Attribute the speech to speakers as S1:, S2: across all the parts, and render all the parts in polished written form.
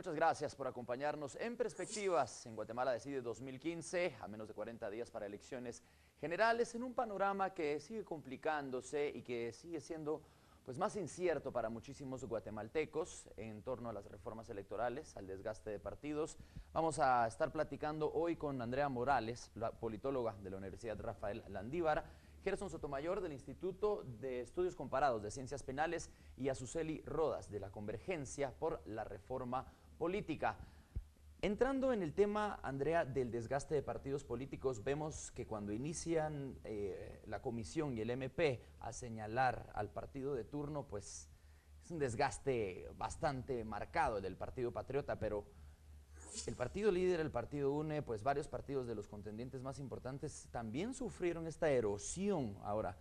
S1: Muchas gracias por acompañarnos en Perspectivas. En Guatemala decide 2015, a menos de 40 días para elecciones generales, en un panorama que sigue complicándose y que sigue siendo más incierto para muchísimos guatemaltecos en torno a las reformas electorales, al desgaste de partidos. Vamos a estar platicando hoy con Andrea Morales, la politóloga de la Universidad Rafael Landívar, Gerson Sotomayor del Instituto de Estudios Comparados de Ciencias Penales y Azuceli Rodas de la Convergencia por la Reforma Política. Entrando en el tema, Andrea, del desgaste de partidos políticos, vemos que cuando inician la comisión y el MP a señalar al partido de turno, pues es un desgaste bastante marcado del Partido Patriota, pero el partido líder, el partido UNE, pues varios partidos de los contendientes más importantes también sufrieron esta erosión. Ahora,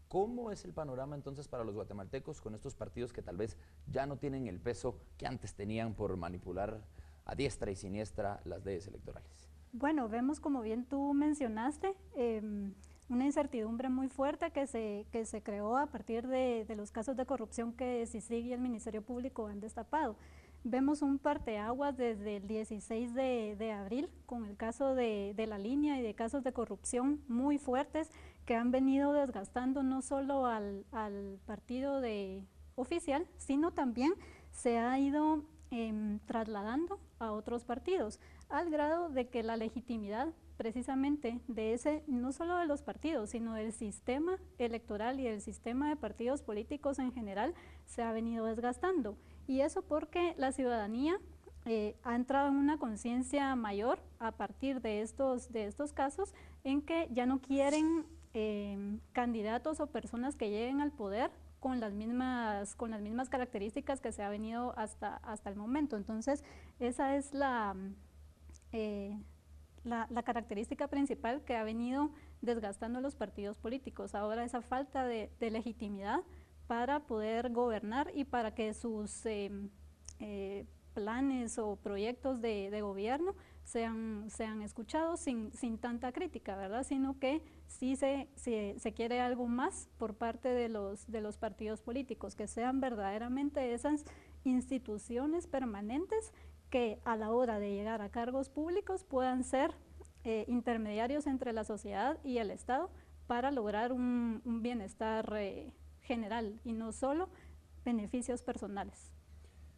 S1: ¿cómo es el panorama entonces para los guatemaltecos con estos partidos que tal vez ya no tienen el peso que antes tenían por manipular a diestra y siniestra las leyes electorales?
S2: Bueno, vemos, como bien tú mencionaste, una incertidumbre muy fuerte que se creó a partir de los casos de corrupción que CICIG y el Ministerio Público han destapado. Vemos un parteaguas desde el 16 de abril con el caso de la línea y de casos de corrupción muy fuertes que han venido desgastando no solo al partido oficial, sino también se ha ido trasladando a otros partidos, al grado de que la legitimidad precisamente de ese, no solo de los partidos, sino del sistema electoral y del sistema de partidos políticos en general, se ha venido desgastando. Y eso porque la ciudadanía ha entrado en una conciencia mayor a partir de estos casos, en que ya no quieren candidatos o personas que lleguen al poder con las mismas características que se ha venido hasta el momento. Entonces, esa es la característica principal que ha venido desgastando los partidos políticos. Ahora, esa falta de legitimidad para poder gobernar y para que sus planes o proyectos de gobierno sean escuchados sin tanta crítica, ¿verdad? Sino que sí se quiere algo más por parte de los partidos políticos, que sean verdaderamente esas instituciones permanentes que a la hora de llegar a cargos públicos puedan ser intermediarios entre la sociedad y el Estado para lograr un bienestar general y no solo beneficios personales.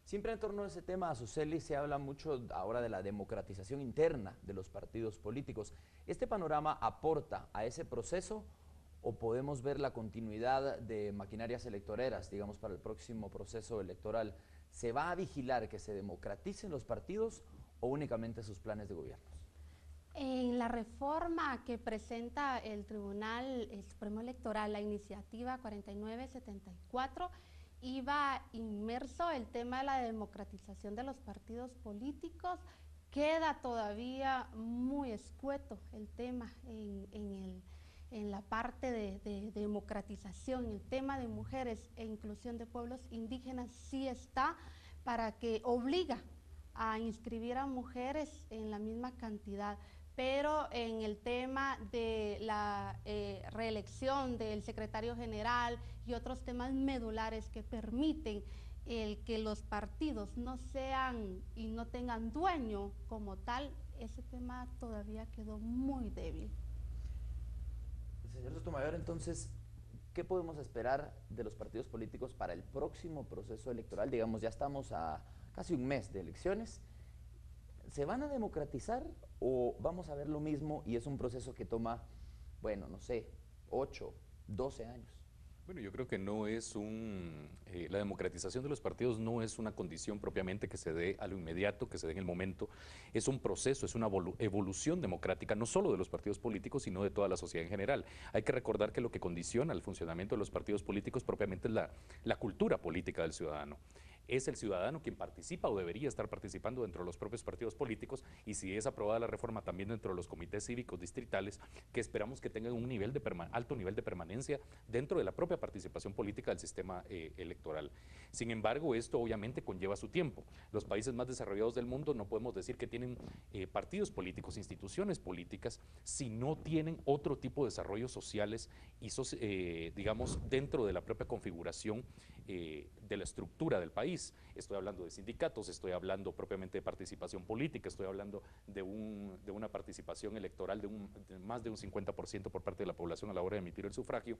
S1: Siempre en torno a ese tema, Azuceli, se habla mucho ahora de la democratización interna de los partidos políticos. ¿Este panorama aporta a ese proceso o podemos ver la continuidad de maquinarias electoreras, digamos, para el próximo proceso electoral? ¿Se va a vigilar que se democraticen los partidos o únicamente sus planes de gobierno?
S3: En la reforma que presenta el Supremo Electoral, la iniciativa 4974, iba inmerso el tema de la democratización de los partidos políticos. Queda todavía muy escueto el tema en la parte de democratización. El tema de mujeres e inclusión de pueblos indígenas sí está, para que obliga a inscribir a mujeres en la misma cantidad. Pero en el tema de la reelección del secretario general y otros temas medulares que permiten que los partidos no sean y no tengan dueño como tal, ese tema todavía quedó muy débil.
S1: Señor Sotomayor, entonces, ¿qué podemos esperar de los partidos políticos para el próximo proceso electoral? Digamos, ya estamos a casi un mes de elecciones. ¿Se van a democratizar o vamos a ver lo mismo y es un proceso que toma, bueno, no sé, 8, 12 años?
S4: Bueno, yo creo que no es la democratización de los partidos no es una condición propiamente que se dé a lo inmediato, que se dé en el momento. Es un proceso, es una evolución democrática, no solo de los partidos políticos, sino de toda la sociedad en general. Hay que recordar que lo que condiciona el funcionamiento de los partidos políticos propiamente es la cultura política del ciudadano. Es el ciudadano quien participa o debería estar participando dentro de los propios partidos políticos, y si es aprobada la reforma también dentro de los comités cívicos distritales, que esperamos que tengan un alto nivel de permanencia dentro de la propia participación política del sistema electoral. Sin embargo, esto obviamente conlleva su tiempo. Los países más desarrollados del mundo no podemos decir que tienen partidos políticos, instituciones políticas, si no tienen otro tipo de desarrollos sociales hizo, digamos, dentro de la propia configuración de la estructura del país. Estoy hablando de sindicatos, estoy hablando propiamente de participación política, estoy hablando de una participación electoral de más de un 50% por parte de la población a la hora de emitir el sufragio.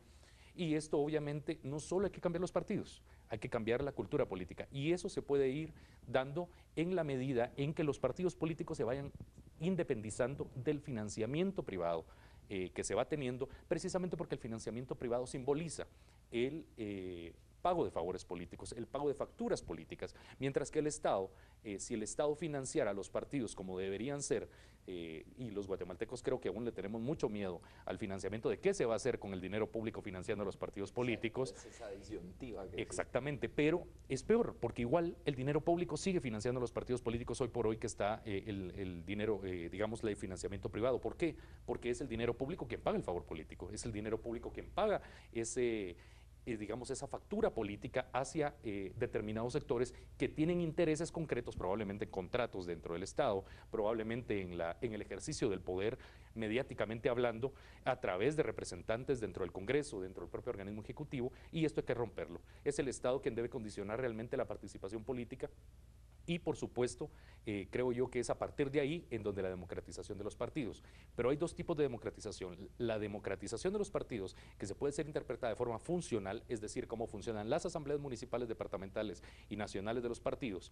S4: Y esto obviamente no solo hay que cambiar los partidos, hay que cambiar la cultura política. Y eso se puede ir dando en la medida en que los partidos políticos se vayan independizando del financiamiento privado que se va teniendo, precisamente porque el financiamiento privado simboliza el pago de favores políticos, el pago de facturas políticas, mientras que el Estado, si el Estado financiara a los partidos como deberían ser, y los guatemaltecos creo que aún le tenemos mucho miedo al financiamiento de qué se va a hacer con el dinero público financiando a los partidos políticos.
S1: Es esa disyuntiva que
S4: exactamente, pero es peor, porque igual el dinero público sigue financiando a los partidos políticos hoy por hoy que está el dinero, digamos, el financiamiento privado. ¿Por qué? Porque es el dinero público quien paga el favor político, es el dinero público quien paga ese digamos, esa factura política hacia determinados sectores que tienen intereses concretos, probablemente en contratos dentro del Estado, probablemente en el ejercicio del poder, mediáticamente hablando, a través de representantes dentro del Congreso, dentro del propio organismo ejecutivo, y esto hay que romperlo. Es el Estado quien debe condicionar realmente la participación política. Y por supuesto, creo yo que es a partir de ahí en donde la democratización de los partidos. Pero hay dos tipos de democratización. La democratización de los partidos, que se puede ser interpretada de forma funcional, es decir, cómo funcionan las asambleas municipales, departamentales y nacionales de los partidos,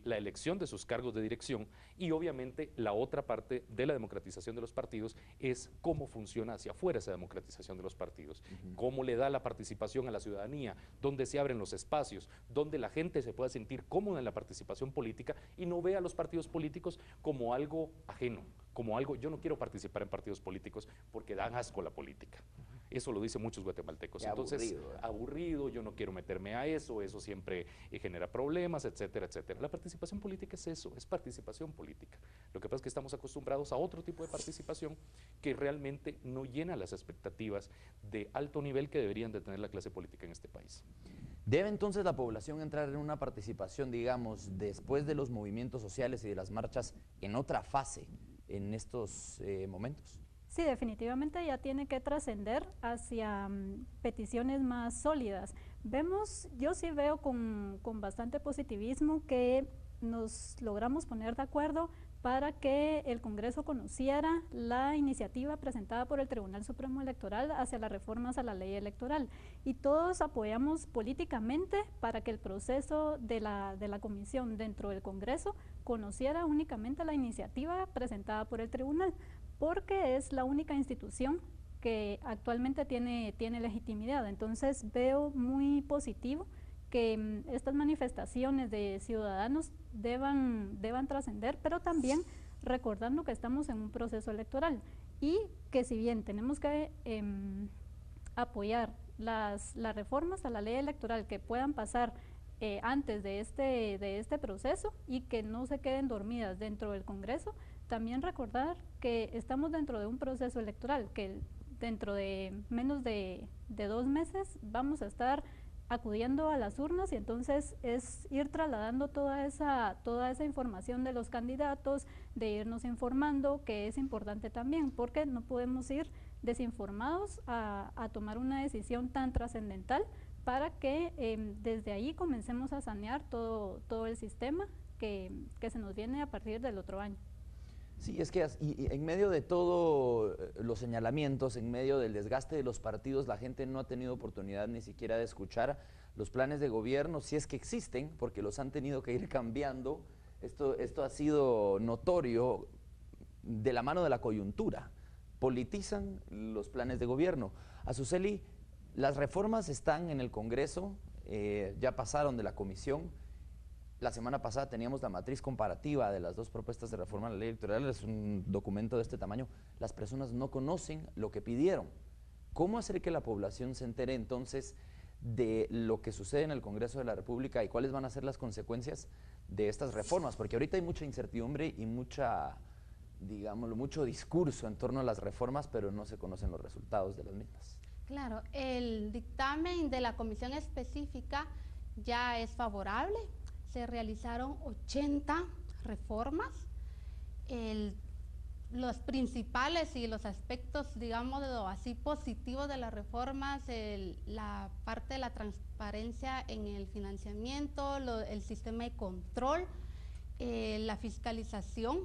S4: la elección de sus cargos de dirección, y obviamente la otra parte de la democratización de los partidos es cómo funciona hacia afuera esa democratización de los partidos, cómo le da la participación a la ciudadanía, dónde se abren los espacios, dónde la gente se pueda sentir cómoda en la participación política y no ve a los partidos políticos como algo ajeno, como algo, yo no quiero participar en partidos políticos porque dan asco a la política. Eso lo dicen muchos guatemaltecos. Entonces, aburrido, yo no quiero meterme a eso siempre genera problemas, etcétera, etcétera. La participación política es eso, es participación política. Lo que pasa es que estamos acostumbrados a otro tipo de participación que realmente no llena las expectativas de alto nivel que deberían de tener la clase política en este país.
S1: ¿Debe entonces la población entrar en una participación, digamos, después de los movimientos sociales y de las marchas, en otra fase en estos momentos?
S2: Sí, definitivamente ya tiene que trascender hacia peticiones más sólidas. Yo sí veo con bastante positivismo que nos logramos poner de acuerdo para que el Congreso conociera la iniciativa presentada por el Tribunal Supremo Electoral hacia las reformas a la ley electoral. Y todos apoyamos políticamente para que el proceso de la comisión dentro del Congreso conociera únicamente la iniciativa presentada por el Tribunal, porque es la única institución que actualmente tiene legitimidad. Entonces veo muy positivo que estas manifestaciones de ciudadanos deban trascender, pero también recordando que estamos en un proceso electoral y que si bien tenemos que apoyar las reformas a la ley electoral que puedan pasar antes de este proceso y que no se queden dormidas dentro del Congreso, también recordar que estamos dentro de un proceso electoral, que dentro de menos de 2 meses vamos a estar acudiendo a las urnas y entonces es ir trasladando toda esa información de los candidatos, de irnos informando, que es importante también, porque no podemos ir desinformados a tomar una decisión tan trascendental para que desde ahí comencemos a sanear todo el sistema que se nos viene a partir del otro año.
S1: Sí, es que y en medio de todos los señalamientos, en medio del desgaste de los partidos, la gente no ha tenido oportunidad ni siquiera de escuchar los planes de gobierno, si es que existen, porque los han tenido que ir cambiando. Esto ha sido notorio de la mano de la coyuntura. Politizan los planes de gobierno. Azuceli, las reformas están en el Congreso, ya pasaron de la comisión. La semana pasada teníamos la matriz comparativa de las dos propuestas de reforma a la ley electoral, es un documento de este tamaño. Las personas no conocen lo que pidieron. ¿Cómo hacer que la población se entere entonces de lo que sucede en el Congreso de la República y cuáles van a ser las consecuencias de estas reformas? Porque ahorita hay mucha incertidumbre y mucho discurso en torno a las reformas, pero no se conocen los resultados de las mismas.
S3: Claro, el dictamen de la comisión específica ya es favorable. Se realizaron 80 reformas. los principales y los aspectos, digamos, así positivos de las reformas, la parte de la transparencia en el financiamiento, el sistema de control, la fiscalización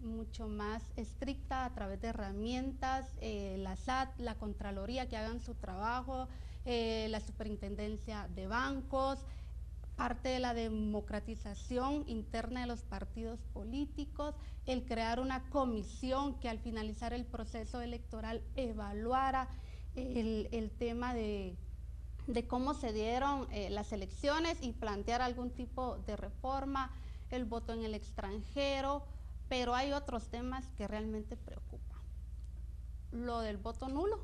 S3: mucho más estricta a través de herramientas, la SAT, la Contraloría que hagan su trabajo, la Superintendencia de Bancos, parte de la democratización interna de los partidos políticos, el crear una comisión que al finalizar el proceso electoral evaluara el tema de cómo se dieron las elecciones y plantear algún tipo de reforma, el voto en el extranjero, pero hay otros temas que realmente preocupan. Lo del voto nulo,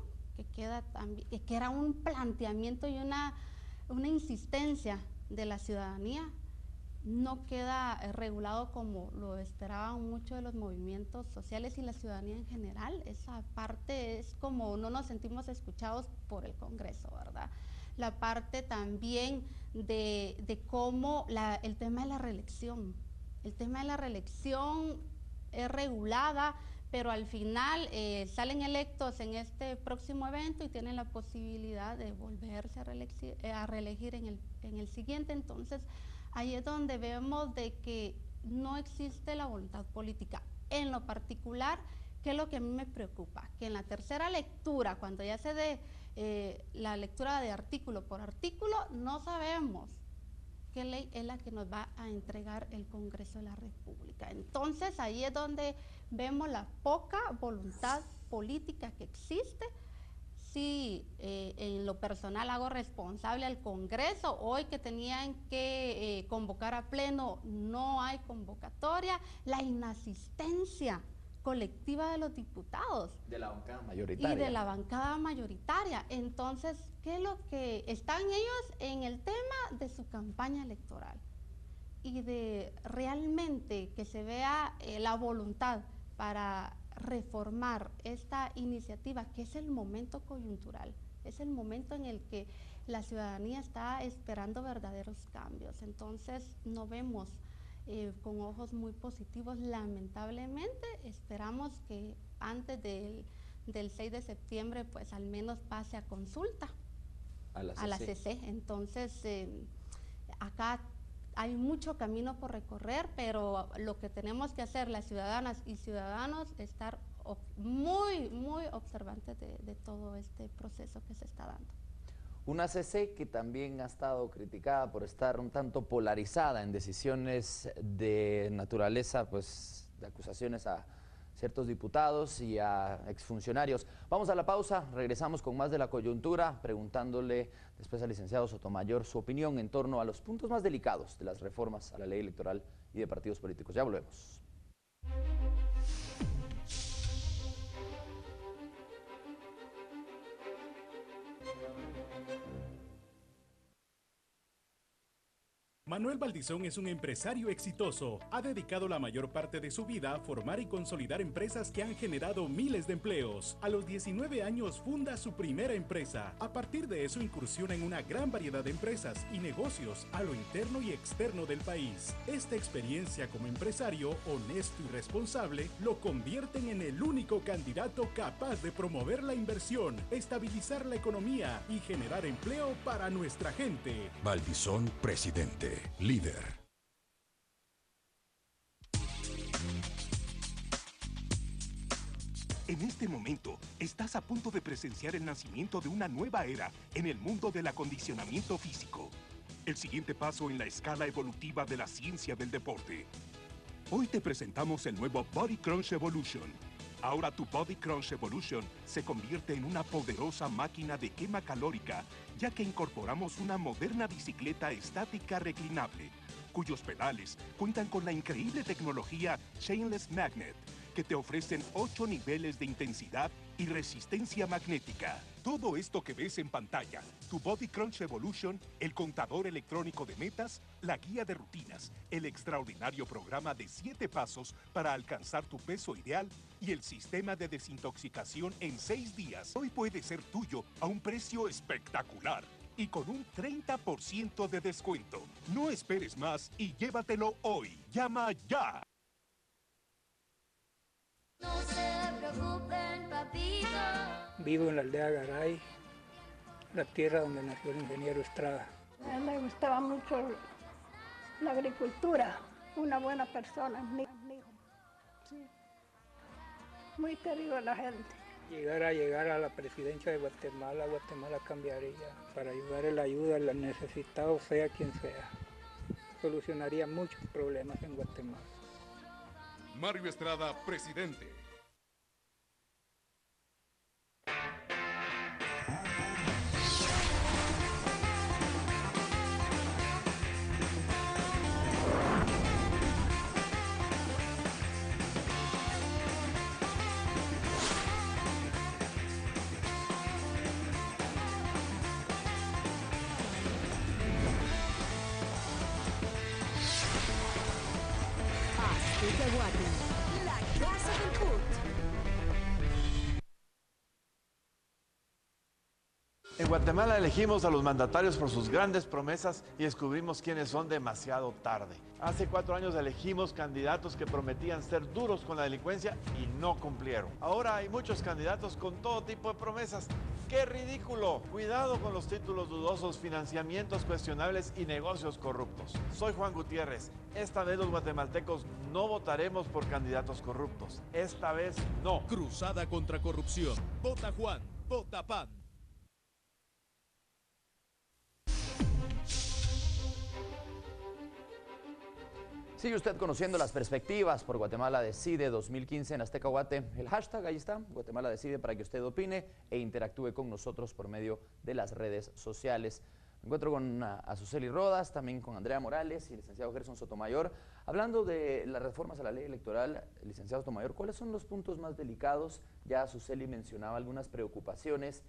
S3: que era un planteamiento y una insistencia de la ciudadanía, no queda regulado como lo esperaban muchos de los movimientos sociales y la ciudadanía en general. Esa parte es como no nos sentimos escuchados por el Congreso, ¿verdad? La parte también de cómo el tema de la reelección. El tema de la reelección es regulada, pero al final salen electos en este próximo evento y tienen la posibilidad de volverse a reelegir en el siguiente. Entonces, ahí es donde vemos de que no existe la voluntad política. En lo particular, ¿qué es lo que a mí me preocupa? Que en la tercera lectura, cuando ya se dé la lectura de artículo por artículo, no sabemos qué ley es la que nos va a entregar el Congreso de la República. Entonces, ahí es donde vemos la poca voluntad política que existe. Sí, en lo personal hago responsable al Congreso. Hoy que tenían que convocar a pleno, no hay convocatoria. La inasistencia colectiva de los diputados.
S1: De la bancada mayoritaria.
S3: Y de la bancada mayoritaria. Entonces, ¿qué es lo que están ellos en el tema de su campaña electoral? Y de realmente que se vea la voluntad para reformar esta iniciativa, que es el momento coyuntural, es el momento en el que la ciudadanía está esperando verdaderos cambios. Entonces, no vemos con ojos muy positivos, lamentablemente. Esperamos que antes del 6 de septiembre, pues al menos pase a consulta a la CC. Entonces, acá hay mucho camino por recorrer, pero lo que tenemos que hacer las ciudadanas y ciudadanos es estar muy, muy observantes de todo este proceso que se está dando.
S1: Una CC que también ha estado criticada por estar un tanto polarizada en decisiones de naturaleza, pues de acusaciones a ciertos diputados y a exfuncionarios. Vamos a la pausa, regresamos con más de la coyuntura, preguntándole después al licenciado Sotomayor su opinión en torno a los puntos más delicados de las reformas a la ley electoral y de partidos políticos. Ya volvemos.
S5: Manuel Valdizón es un empresario exitoso. Ha dedicado la mayor parte de su vida a formar y consolidar empresas que han generado miles de empleos. A los 19 años funda su primera empresa. A partir de eso incursiona en una gran variedad de empresas y negocios a lo interno y externo del país. Esta experiencia como empresario honesto y responsable lo convierten en el único candidato capaz de promover la inversión, estabilizar la economía y generar empleo para nuestra gente.
S6: Valdizón, presidente. Líder.
S7: En este momento, estás a punto de presenciar el nacimiento de una nueva era en el mundo del acondicionamiento físico. El siguiente paso en la escala evolutiva de la ciencia del deporte. Hoy te presentamos el nuevo Body Crunch Evolution. Ahora tu Body Crunch Evolution se convierte en una poderosa máquina de quema calórica, ya que incorporamos una moderna bicicleta estática reclinable, cuyos pedales cuentan con la increíble tecnología Chainless Magnet, que te ofrecen 8 niveles de intensidad y resistencia magnética. Todo esto que ves en pantalla, tu Body Crunch Evolution, el contador electrónico de metas, la guía de rutinas, el extraordinario programa de 7 pasos para alcanzar tu peso ideal y el sistema de desintoxicación en 6 días. Hoy puede ser tuyo a un precio espectacular y con un 30% de descuento. No esperes más y llévatelo hoy. Llama ya.
S8: No sé. preocupen, papito.
S9: Vivo en la aldea Garay, la tierra donde nació el ingeniero Estrada.
S10: A él le gustaba mucho la agricultura, una buena persona, mi hijo. Sí. Muy querido a la gente.
S9: Llegar a la presidencia de Guatemala, Guatemala cambiaría para ayudar la ayuda al necesitado, sea quien sea. Solucionaría muchos problemas en Guatemala.
S6: Mario Estrada, presidente.
S8: La Casa del Put.
S11: En Guatemala elegimos a los mandatarios por sus grandes promesas y descubrimos quiénes son demasiado tarde. Hace 4 años elegimos candidatos que prometían ser duros con la delincuencia y no cumplieron. Ahora hay muchos candidatos con todo tipo de promesas. ¡Qué ridículo! Cuidado con los títulos dudosos, financiamientos cuestionables y negocios corruptos. Soy Juan Gutiérrez. Esta vez los guatemaltecos no votaremos por candidatos corruptos. Esta vez no.
S6: Cruzada contra corrupción. Vota Juan, vota PAN.
S1: Sigue usted conociendo las perspectivas por Guatemala Decide 2015 en Azteca Guate. El hashtag, ahí está, Guatemala Decide, para que usted opine e interactúe con nosotros por medio de las redes sociales. Me encuentro con Azuceli Rodas, también con Andrea Morales y el licenciado Gerson Sotomayor. Hablando de las reformas a la ley electoral, licenciado Sotomayor, ¿cuáles son los puntos más delicados? Ya Azuceli mencionaba algunas preocupaciones.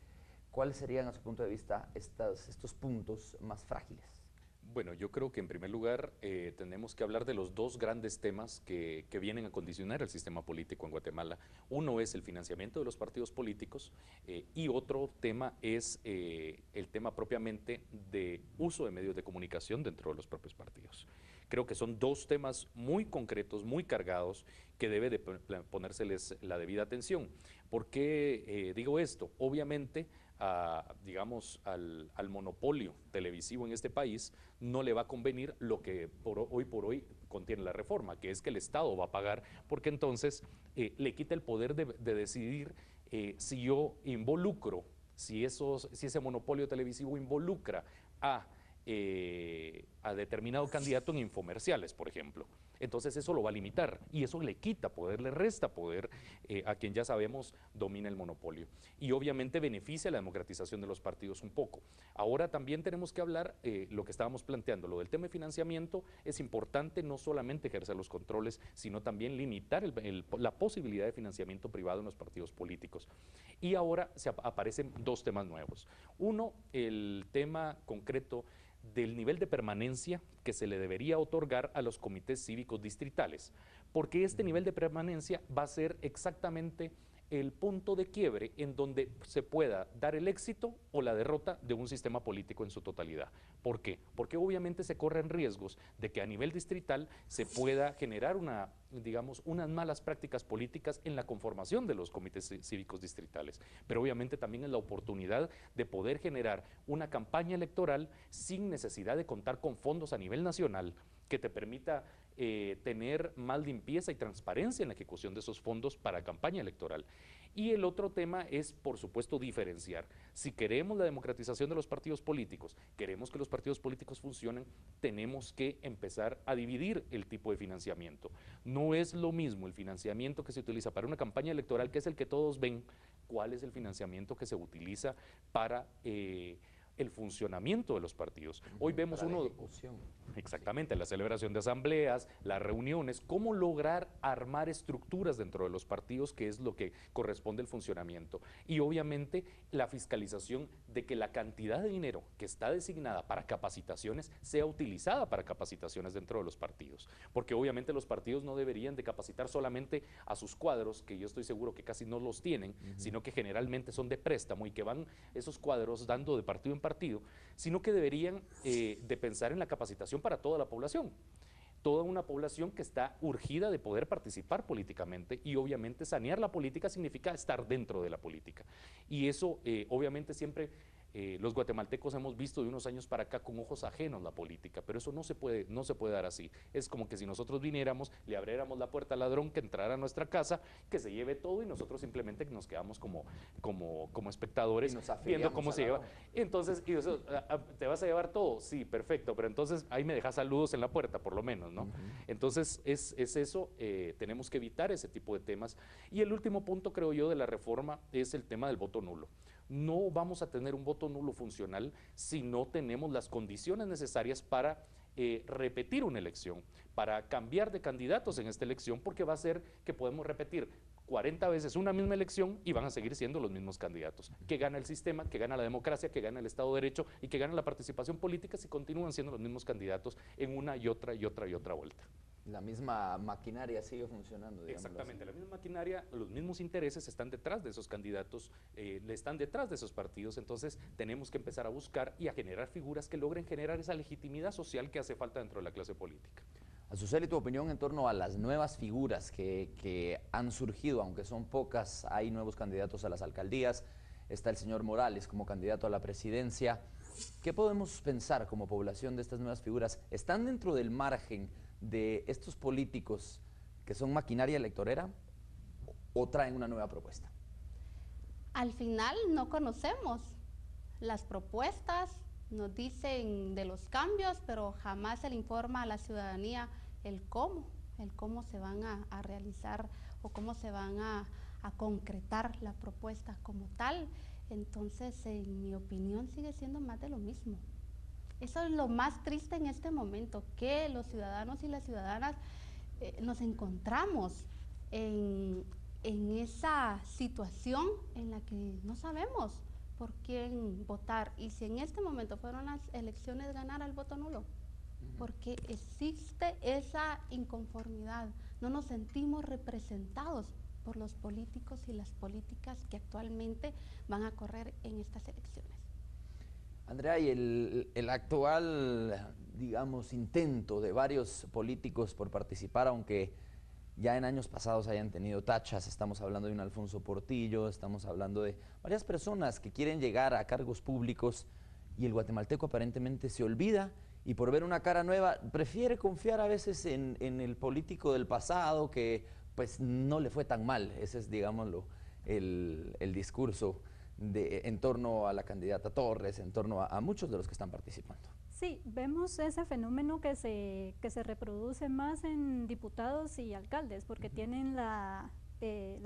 S1: ¿Cuáles serían, a su punto de vista, estos puntos más frágiles?
S4: Bueno, yo creo que en primer lugar tenemos que hablar de los dos grandes temas que vienen a condicionar el sistema político en Guatemala. Uno es el financiamiento de los partidos políticos y otro tema es el tema propiamente de uso de medios de comunicación dentro de los propios partidos. Creo que son dos temas muy concretos, muy cargados, que debe de ponérseles la debida atención. ¿Por qué digo esto? Obviamente, digamos, al monopolio televisivo en este país no le va a convenir lo que hoy por hoy contiene la reforma, que es que el Estado va a pagar, porque entonces le quita el poder de decidir si yo involucro, si ese monopolio televisivo involucra a determinado candidato en infomerciales, por ejemplo. Entonces eso lo va a limitar y eso le quita poder, le resta poder a quien ya sabemos domina el monopolio. Y obviamente beneficia la democratización de los partidos un poco. Ahora también tenemos que hablar, lo que estábamos planteando, lo del tema de financiamiento, es importante no solamente ejercer los controles, sino también limitar la posibilidad de financiamiento privado en los partidos políticos. Y ahora aparecen dos temas nuevos. Uno, el tema concreto del nivel de permanencia que se le debería otorgar a los comités cívicos distritales, porque este nivel de permanencia va a ser exactamente el punto de quiebre en donde se pueda dar el éxito o la derrota de un sistema político en su totalidad. ¿Por qué? Porque obviamente se corren riesgos de que a nivel distrital se pueda generar unas malas prácticas políticas en la conformación de los comités cívicos distritales, pero obviamente también es la oportunidad de poder generar una campaña electoral sin necesidad de contar con fondos a nivel nacional que te permita tener más limpieza y transparencia en la ejecución de esos fondos para campaña electoral. Y el otro tema es, por supuesto, diferenciar. Si queremos la democratización de los partidos políticos, queremos que los partidos políticos funcionen, tenemos que empezar a dividir el tipo de financiamiento. No es lo mismo el financiamiento que se utiliza para una campaña electoral, que es el que todos ven, cuál es el financiamiento que se utiliza para el funcionamiento de los partidos. Hoy vemos exactamente, la celebración de asambleas, las reuniones, cómo lograr armar estructuras dentro de los partidos, que es lo que corresponde al funcionamiento. Y obviamente la fiscalización de que la cantidad de dinero que está designada para capacitaciones sea utilizada para capacitaciones dentro de los partidos. Porque obviamente los partidos no deberían de capacitar solamente a sus cuadros, que yo estoy seguro que casi no los tienen, sino que generalmente son de préstamo y que van esos cuadros dando de partido en partido, sino que deberían de pensar en la capacitación para toda la población. toda una población que está urgida de poder participar políticamente, y obviamente sanear la política significa estar dentro de la política. Y eso obviamente siempre los guatemaltecos hemos visto de unos años para acá con ojos ajenos la política, pero eso no se puede dar así. Es como que si nosotros viniéramos, le abriéramos la puerta al ladrón que entrara a nuestra casa, que se lleve todo, y nosotros simplemente nos quedamos como espectadores viendo cómo se lleva. Entonces, y eso, ¿te vas a llevar todo? Sí, perfecto, pero entonces ahí me dejas saludos en la puerta, por lo menos, ¿no? Entonces, es eso, tenemos que evitar ese tipo de temas. Y el último punto, creo yo, de la reforma es el tema del voto nulo. No vamos a tener un voto nulo funcional si no tenemos las condiciones necesarias para repetir una elección, para cambiar de candidatos en esta elección, porque va a ser que podemos repetir 40 veces una misma elección y van a seguir siendo los mismos candidatos. Que gana el sistema, que gana la democracia, que gana el Estado de Derecho y que gana la participación política si continúan siendo los mismos candidatos en una y otra vuelta.
S1: La misma maquinaria sigue funcionando, digamos.
S4: Exactamente, la misma maquinaria, los mismos intereses están detrás de esos candidatos, están detrás de esos partidos. Entonces tenemos que empezar a buscar y a generar figuras que logren generar esa legitimidad social que hace falta dentro de la clase política.
S1: Azuceli, tu opinión en torno a las nuevas figuras que han surgido, aunque son pocas. Hay nuevos candidatos a las alcaldías, está el señor Morales como candidato a la presidencia. ¿Qué podemos pensar como población de estas nuevas figuras? ¿Están dentro del margen de estos políticos que son maquinaria electorera o traen una nueva propuesta?
S3: Al final no conocemos las propuestas, nos dicen de los cambios, pero jamás se le informa a la ciudadanía el cómo se van a realizar o cómo se van a concretar la propuesta como tal. Entonces, en mi opinión, sigue siendo más de lo mismo. Eso es lo más triste en este momento, que los ciudadanos y las ciudadanas nos encontramos en esa situación en la que no sabemos por quién votar. Y si en este momento fueron las elecciones, ganar el voto nulo, porque existe esa inconformidad, no nos sentimos representados por los políticos y las políticas que actualmente van a correr en estas elecciones.
S1: Andrea, y el actual, digamos, intento de varios políticos por participar, aunque ya en años pasados hayan tenido tachas, estamos hablando de un Alfonso Portillo, estamos hablando de varias personas que quieren llegar a cargos públicos, y el guatemalteco aparentemente se olvida y por ver una cara nueva prefiere confiar a veces en el político del pasado que pues no le fue tan mal. Ese es, digámoslo, el discurso en torno a la candidata Torres, en torno a muchos de los que están participando.
S2: Sí, vemos ese fenómeno que se reproduce más en diputados y alcaldes, porque tienen la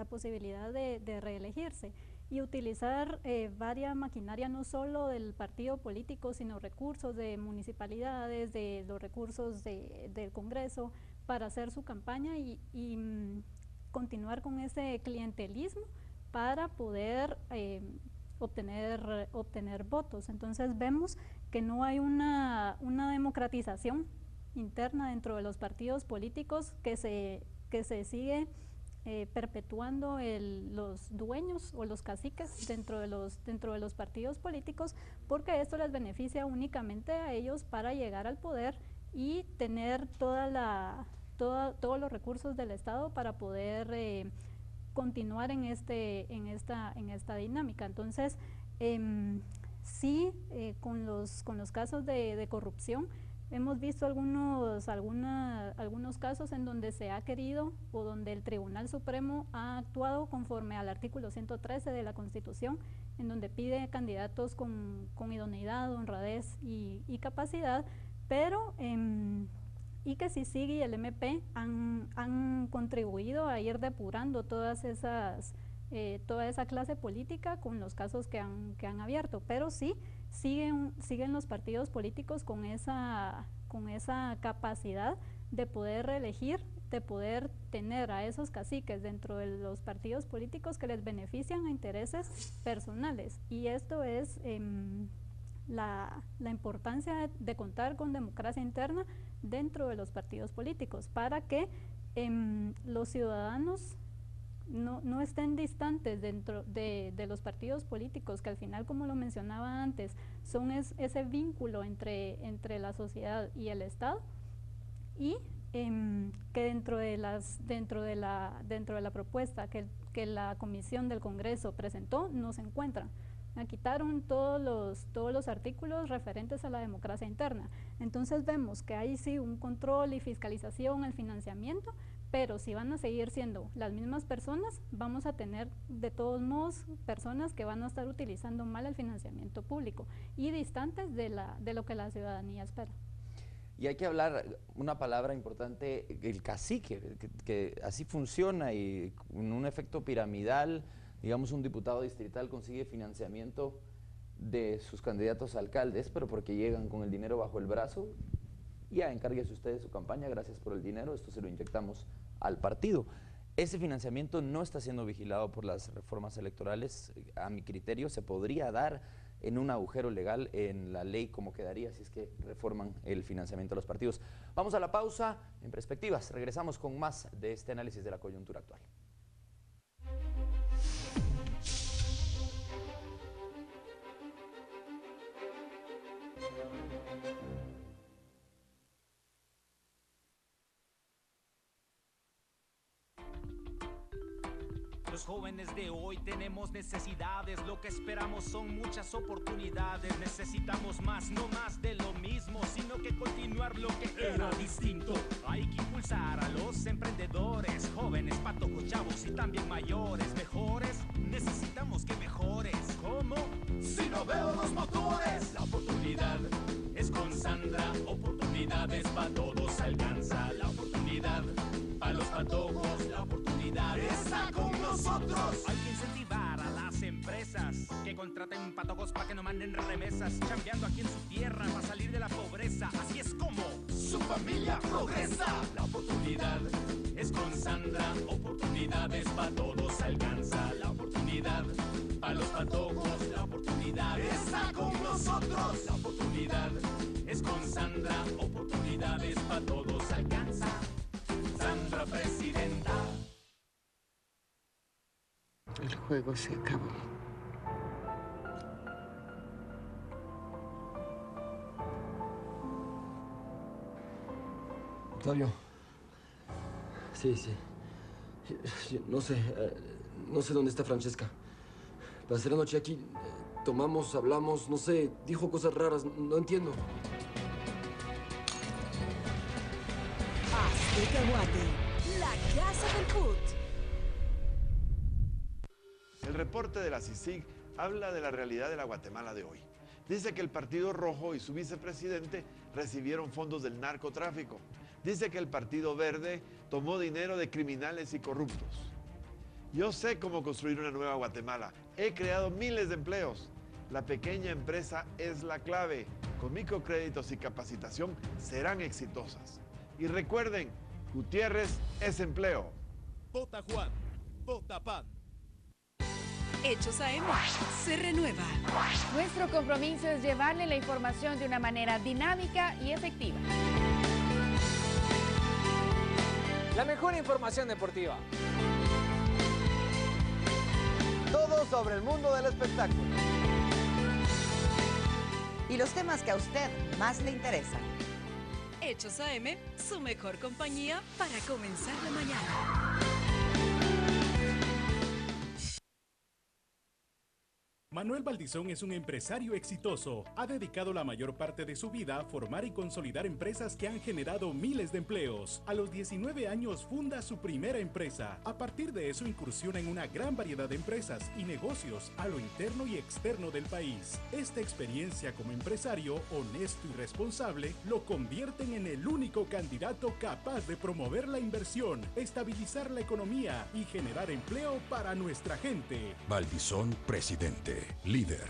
S2: posibilidad de reelegirse y utilizar varias maquinaria, no solo del partido político, sino recursos de municipalidades, de los recursos del Congreso, para hacer su campaña y continuar con ese clientelismo para poder obtener votos. Entonces vemos que no hay una democratización interna dentro de los partidos políticos, que se sigue perpetuando los dueños o los caciques dentro de los partidos políticos, porque esto les beneficia únicamente a ellos para llegar al poder y tener todos los recursos del Estado para poder continuar en esta dinámica. Entonces, sí, con los casos de corrupción, hemos visto algunos casos en donde se ha querido, o donde el Tribunal Supremo ha actuado conforme al artículo 113 de la Constitución, en donde pide candidatos con idoneidad, honradez y capacidad, pero y que CICIG y el MP han contribuido a ir depurando toda esa clase política con los casos que han abierto, pero sí siguen los partidos políticos con esa capacidad de poder reelegir, de poder tener a esos caciques dentro de los partidos políticos que les benefician a intereses personales, y esto es la importancia de contar con democracia interna dentro de los partidos políticos, para que los ciudadanos no estén distantes dentro de los partidos políticos, que al final, como lo mencionaba antes, son ese vínculo entre la sociedad y el Estado, y que dentro de la propuesta que la Comisión del Congreso presentó no se encuentran. Quitaron todos los artículos referentes a la democracia interna. Entonces vemos que hay sí un control y fiscalización al financiamiento, pero si van a seguir siendo las mismas personas, vamos a tener de todos modos personas que van a estar utilizando mal el financiamiento público y distantes de lo que la ciudadanía espera.
S1: Y hay que hablar una palabra importante, el cacique, que así funciona y con un efecto piramidal. Digamos, un diputado distrital consigue financiamiento de sus candidatos a alcaldes, pero porque llegan con el dinero bajo el brazo. Ya, encárguese usted de su campaña, gracias por el dinero, esto se lo inyectamos al partido. Ese financiamiento no está siendo vigilado por las reformas electorales. A mi criterio, se podría dar en un agujero legal en la ley como quedaría si es que reforman el financiamiento de los partidos. Vamos a la pausa en Perspectivas. Regresamos con más de este análisis de la coyuntura actual.
S12: Los jóvenes de hoy tenemos necesidades, lo que esperamos son muchas oportunidades. Necesitamos más, no más de lo mismo, sino que continuar lo que era distinto. Hay que impulsar a los emprendedores, jóvenes, patojos, chavos y también mayores. Mejores, necesitamos que mejores. ¿Cómo? Si no veo los motores. La oportunidad es con Sandra, oportunidades para todos alcanza. La oportunidad para los patojos, la oportunidad está con nosotros. Hay que incentivar a las empresas que contraten patojos para que no manden remesas, chambeando aquí en su tierra para salir de la pobreza. Así es como su familia progresa. La oportunidad es con Sandra, oportunidades para todos alcanza. La oportunidad para los patojos, la oportunidad está con nosotros. La oportunidad es con Sandra, oportunidades para todos alcanza. Sandra Presidenta.
S13: El juego se acabó.
S14: Fabio. Sí. Yo no sé dónde está Francesca. Pasé la noche aquí, tomamos, hablamos, no sé, dijo cosas raras, no entiendo.
S8: Aztecahuate, la casa del put.
S11: El reporte de la CICIG habla de la realidad de la Guatemala de hoy. Dice que el Partido Rojo y su vicepresidente recibieron fondos del narcotráfico. Dice que el Partido Verde tomó dinero de criminales y corruptos. Yo sé cómo construir una nueva Guatemala. He creado miles de empleos. La pequeña empresa es la clave. Con microcréditos y capacitación serán exitosas. Y recuerden, Gutiérrez es empleo.
S6: Vota Juan, vota PAN.
S8: Hechos AM se renueva.
S15: Nuestro compromiso es llevarle la información de una manera dinámica y efectiva.
S16: La mejor información deportiva.
S17: Todo sobre el mundo del espectáculo. Y los temas que a usted más le interesan.
S8: Hechos AM, su mejor compañía para comenzar la mañana.
S5: Manuel Valdizón es un empresario exitoso. Ha dedicado la mayor parte de su vida a formar y consolidar empresas que han generado miles de empleos. A los 19 años funda su primera empresa. A partir de eso incursiona en una gran variedad de empresas y negocios a lo interno y externo del país. Esta experiencia como empresario honesto y responsable lo convierten en el único candidato capaz de promover la inversión, estabilizar la economía y generar empleo para nuestra gente.
S18: Valdizón, presidente. Líder.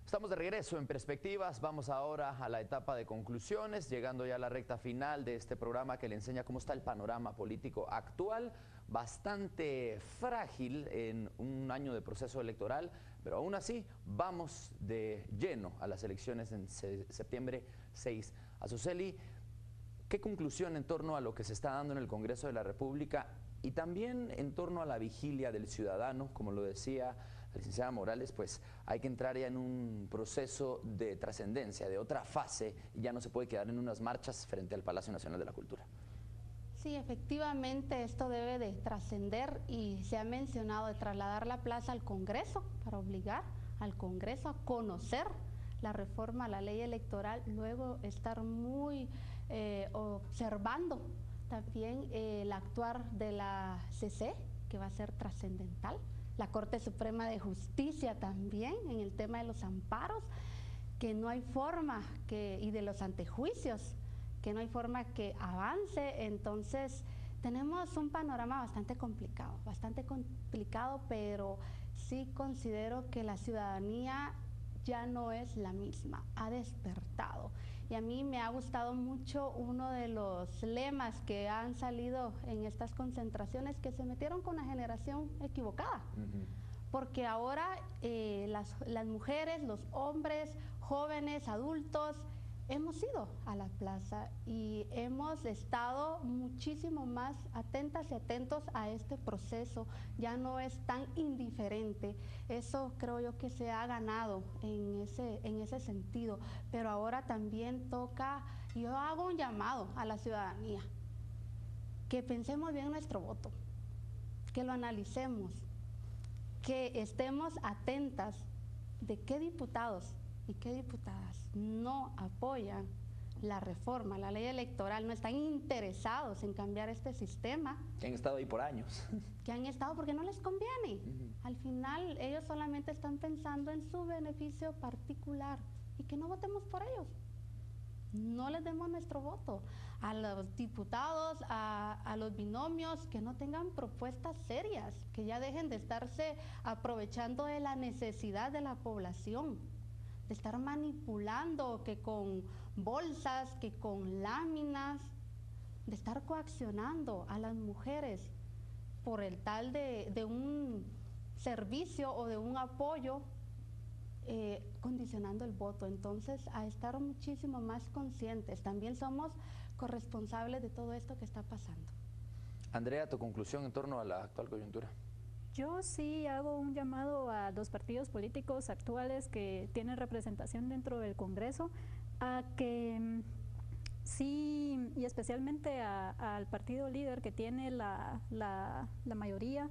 S1: Estamos de regreso en Perspectivas. Vamos ahora a la etapa de conclusiones, llegando ya a la recta final de este programa que le enseña cómo está el panorama político actual, bastante frágil en un año de proceso electoral, pero aún así vamos de lleno a las elecciones en septiembre 6. Azuceli, ¿Qué conclusión en torno a lo que se está dando en el Congreso de la República y también en torno a la vigilia del ciudadano? Como lo decía la licenciada Morales, pues hay que entrar ya en un proceso de trascendencia, de otra fase, y ya no se puede quedar en unas marchas frente al Palacio Nacional de la Cultura.
S3: Sí, efectivamente esto debe de trascender y se ha mencionado de trasladar la plaza al Congreso para obligar al Congreso a conocer la reforma a la ley electoral, luego estar muy observando también el actuar de la CC, que va a ser trascendental, la Corte Suprema de Justicia también en el tema de los amparos, que no hay forma y de los antejuicios, que no hay forma que avance. Entonces tenemos un panorama bastante complicado, pero sí considero que la ciudadanía ya no es la misma, ha despertado. Y a mí me ha gustado mucho uno de los lemas que han salido en estas concentraciones, que se metieron con la generación equivocada. Porque ahora las mujeres, los hombres, jóvenes, adultos, hemos ido a la plaza y hemos estado muchísimo más atentas y atentos a este proceso. Ya no es tan indiferente. Eso creo yo que se ha ganado en ese sentido. Pero ahora también toca, yo hago un llamado a la ciudadanía, que pensemos bien nuestro voto, que lo analicemos, que estemos atentas de qué diputados y qué diputadas no apoyan la reforma, la ley electoral, no están interesados en cambiar este sistema.
S1: Que han estado ahí por años.
S3: Que han estado porque no les conviene. Al final ellos solamente están pensando en su beneficio particular y que no votemos por ellos. No les demos nuestro voto. A los diputados, a los binomios, que no tengan propuestas serias, que ya dejen de estarse aprovechando de la necesidad de la población, de estar manipulando, que con bolsas, que con láminas, de estar coaccionando a las mujeres por el tal de un servicio o de un apoyo, condicionando el voto. Entonces, a estar muchísimo más conscientes. También somos corresponsables de todo esto que está pasando.
S1: Andrea, tu conclusión en torno a la actual coyuntura.
S2: Yo sí hago un llamado a los partidos políticos actuales que tienen representación dentro del Congreso a que sí, y especialmente al partido líder que tiene la mayoría,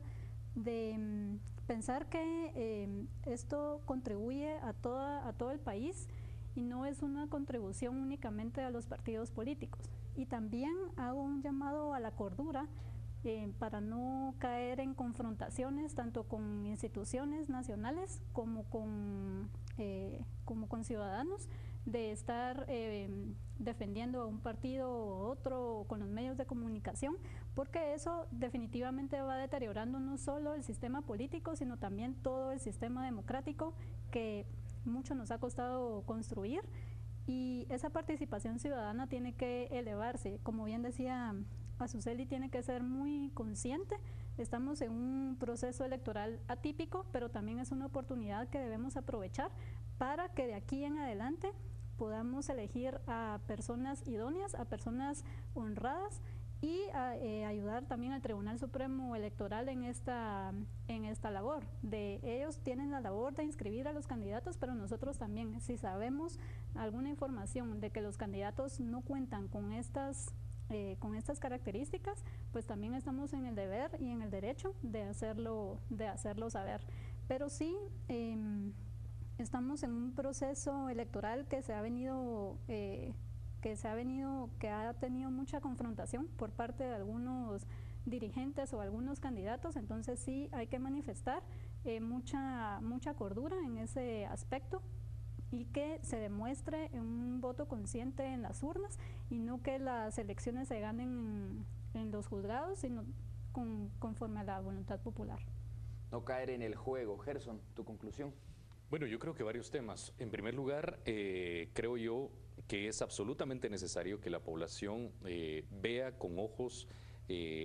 S2: de pensar que esto contribuye a todo el país y no es una contribución únicamente a los partidos políticos. Y también hago un llamado a la cordura para no caer en confrontaciones tanto con instituciones nacionales como con ciudadanos, de estar defendiendo a un partido u otro con los medios de comunicación, porque eso definitivamente va deteriorando no solo el sistema político, sino también todo el sistema democrático que mucho nos ha costado construir. Y esa participación ciudadana tiene que elevarse, como bien decía Azuceli, tiene que ser muy consciente. Estamos en un proceso electoral atípico, pero también es una oportunidad que debemos aprovechar para que de aquí en adelante podamos elegir a personas idóneas, a personas honradas y ayudar también al Tribunal Supremo Electoral en esta labor. Ellos tienen la labor de inscribir a los candidatos, pero nosotros también, si sabemos alguna información de que los candidatos no cuentan con estas características, pues también estamos en el deber y en el derecho de hacerlo saber. Pero sí, estamos en un proceso electoral que ha tenido mucha confrontación por parte de algunos dirigentes o algunos candidatos. Entonces sí hay que manifestar mucha cordura en ese aspecto y que se demuestre un voto consciente en las urnas y no que las elecciones se ganen en los juzgados, sino conforme a la voluntad popular.
S1: No caer en el juego. Gerson, tu conclusión.
S4: Bueno, yo creo que varios temas. En primer lugar, creo yo que es absolutamente necesario que la población vea con ojos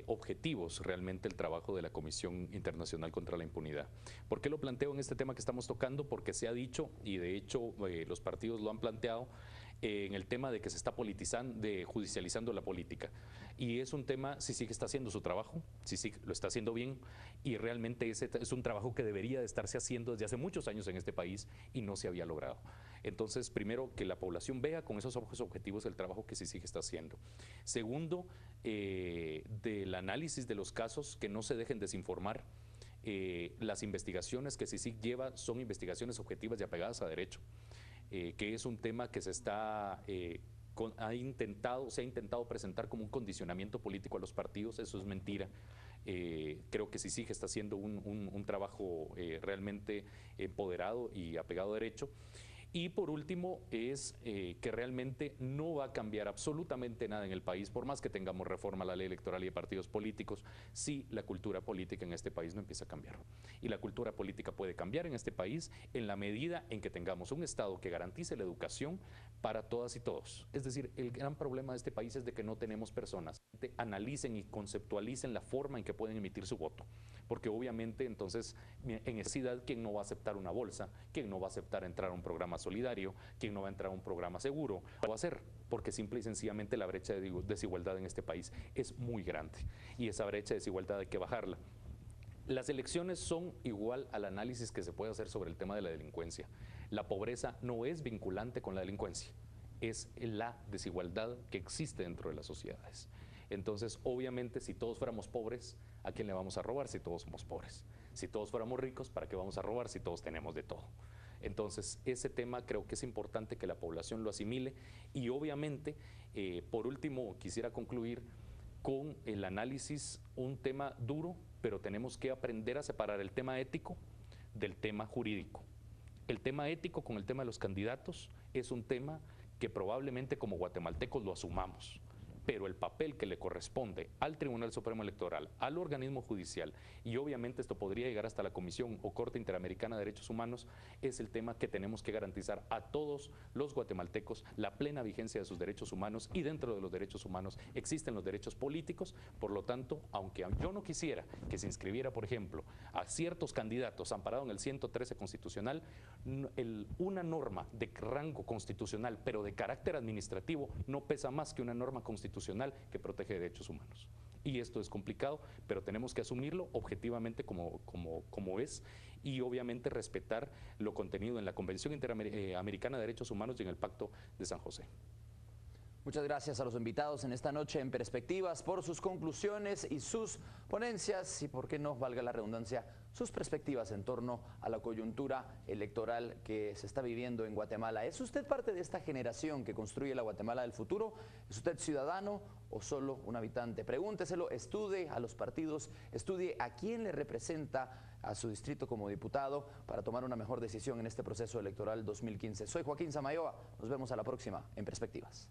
S4: objetivos realmente el trabajo de la Comisión Internacional contra la Impunidad. ¿Por qué lo planteo en este tema que estamos tocando? Porque se ha dicho, y de hecho los partidos lo han planteado, en el tema de que se está judicializando la política. Y es un tema, CICIG está haciendo su trabajo, CICIG lo está haciendo bien, y realmente ese es un trabajo que debería de estarse haciendo desde hace muchos años en este país y no se había logrado. Entonces, primero, que la población vea con esos ojos objetivos el trabajo que CICIG está haciendo. Segundo, del análisis de los casos, que no se dejen desinformar. Las investigaciones que CICIG lleva son investigaciones objetivas y apegadas a derecho. Que es un tema que se ha intentado presentar como un condicionamiento político a los partidos. Eso es mentira. Creo que CICIG está haciendo un trabajo realmente empoderado y apegado a derecho. Y por último es que realmente no va a cambiar absolutamente nada en el país, por más que tengamos reforma a la ley electoral y de partidos políticos, si la cultura política en este país no empieza a cambiar. Y la cultura política puede cambiar en este país en la medida en que tengamos un Estado que garantice la educación para todas y todos. Es decir, el gran problema de este país es de que no tenemos personas que analicen y conceptualicen la forma en que pueden emitir su voto. Porque obviamente entonces en esa ciudad, ¿quién no va a aceptar una bolsa? ¿Quién no va a aceptar entrar a un programa solidario? ¿Quién no va a entrar a un programa seguro? Lo va a hacer porque simple y sencillamente la brecha de desigualdad en este país es muy grande y esa brecha de desigualdad hay que bajarla. Las elecciones son igual al análisis que se puede hacer sobre el tema de la delincuencia. La pobreza no es vinculante con la delincuencia, es la desigualdad que existe dentro de las sociedades. Entonces, obviamente, si todos fuéramos pobres, ¿a quién le vamos a robar si todos somos pobres? Si todos fuéramos ricos, ¿para qué vamos a robar si todos tenemos de todo? Entonces, ese tema creo que es importante que la población lo asimile y obviamente, por último, quisiera concluir con el análisis, un tema duro, pero tenemos que aprender a separar el tema ético del tema jurídico. El tema ético con el tema de los candidatos es un tema que probablemente como guatemaltecos lo asumamos, pero el papel que le corresponde al Tribunal Supremo Electoral, al organismo judicial, y obviamente esto podría llegar hasta la Comisión o Corte Interamericana de Derechos Humanos, es el tema que tenemos que garantizar a todos los guatemaltecos la plena vigencia de sus derechos humanos, y dentro de los derechos humanos existen los derechos políticos. Por lo tanto, aunque yo no quisiera que se inscribiera, por ejemplo, a ciertos candidatos amparado en el 113 constitucional, una norma de rango constitucional, pero de carácter administrativo, no pesa más que una norma constitucional que protege derechos humanos. Y esto es complicado, pero tenemos que asumirlo objetivamente como es, y obviamente respetar lo contenido en la Convención Interamericana de Derechos Humanos y en el Pacto de San José.
S1: Muchas gracias a los invitados en esta noche en Perspectivas por sus conclusiones y sus ponencias y, por qué no, valga la redundancia, sus perspectivas en torno a la coyuntura electoral que se está viviendo en Guatemala. ¿Es usted parte de esta generación que construye la Guatemala del futuro? ¿Es usted ciudadano o solo un habitante? Pregúnteselo, estudie a los partidos, estudie a quién le representa a su distrito como diputado para tomar una mejor decisión en este proceso electoral 2015. Soy Joaquín Samayoa, nos vemos a la próxima en Perspectivas.